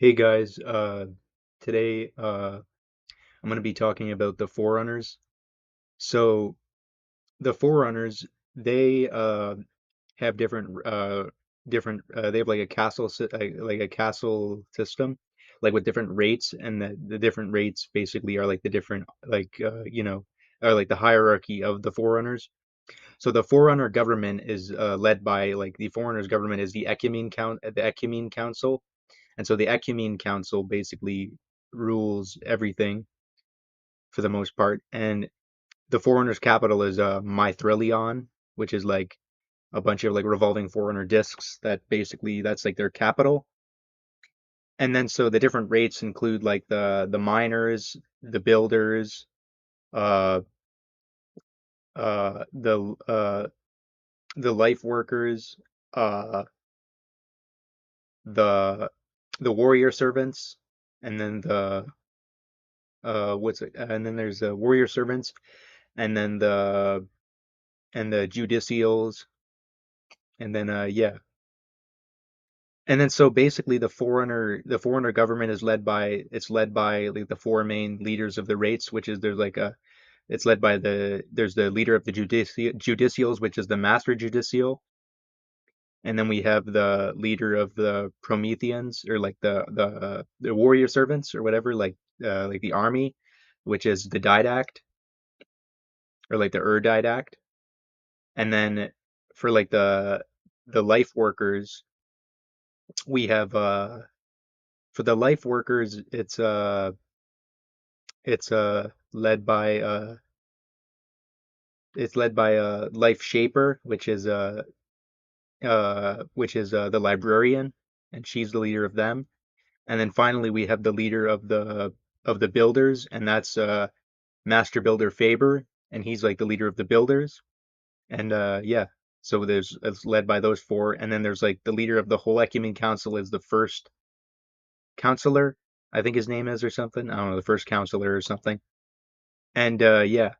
Hey guys, today I'm going to be talking about the forerunners. So the forerunners, they have they have like a like a castle system, like with different rates, and the different rates basically are like the different are like the hierarchy of the forerunners. So the forerunner government is led by like the forerunners government is the Ecumene Council. And so the Ecumene Council basically rules everything for the most part. And the Foreigner's capital is Mythrilion, which is like a bunch of like revolving Foreigner discs that basically that's like their capital. And then so the different rates include like the miners, the builders, uh uh the uh the life workers, uh the the warrior servants, and then and then there's the warrior servants, and then the judicials, and then and then so basically the foreigner government is led by like the four main leaders of the rates, which is there's like a it's led by there's the leader of the judicials, which is the master judicial, and then we have the leader of the Prometheans, or like the warrior servants or whatever, like the army, which is the didact, or like the didact. And then for like the life workers, we have for the life workers, it's led by a life shaper, which is the librarian, and she's the leader of them. And then finally we have the leader of the builders, and that's Master Builder Faber, and he's like the leader of the builders. And yeah, so it's led by those four, and then there's like the leader of the whole Ecumene Council is the first counselor, I think his name is, or something. I don't know, the first counselor or something. And yeah,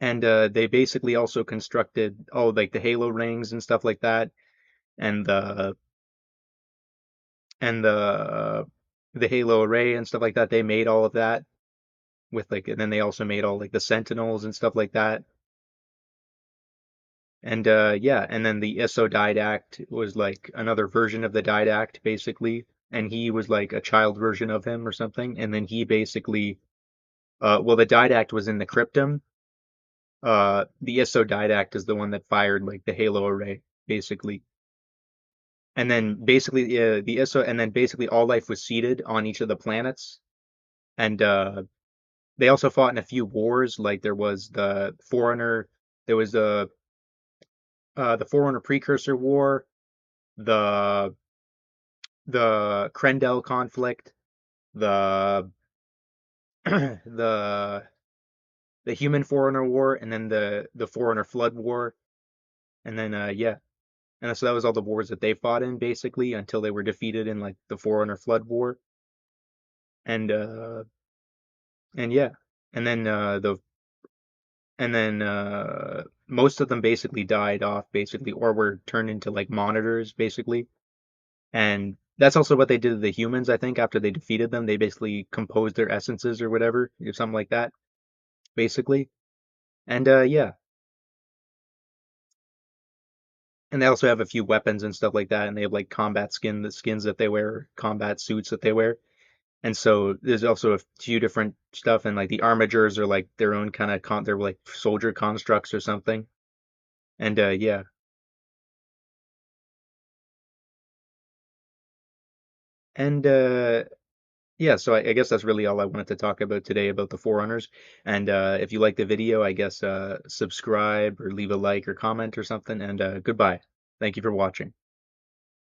and they basically also constructed like the Halo rings and stuff like that, and the the Halo array and stuff like that. They made all of that with like, and then they also made all like the Sentinels and stuff like that. And yeah, and then the Didact was like another version of the Didact basically, and he was like a child version of him or something. And then he basically, well, the Didact was in the Cryptum. The Didact is the one that fired like the Halo array basically. And then basically and then basically all life was seeded on each of the planets. And they also fought in a few wars. Like there was the Forerunner, there was the Forerunner Precursor War, the Krendel conflict, the the the Human Forerunner War, and then the Forerunner Flood War, and then yeah, and so that was all the wars that they fought in basically until they were defeated in like the Forerunner Flood War, and yeah, and then most of them basically died off basically, or were turned into like monitors basically. And that's also what they did to the humans, I think, after they defeated them. They basically composed their essences or whatever, or something like that, basically. And yeah, and they also have a few weapons and stuff like that, and they have like the skins that they wear, combat suits that they wear. And so there's also a few different stuff, and like the armigers are like their own kind of they're like soldier constructs or something. And yeah, and yeah, so I guess that's really all I wanted to talk about today about the Forerunners. And if you like the video, I guess subscribe or leave a like or comment or something. And goodbye. Thank you for watching.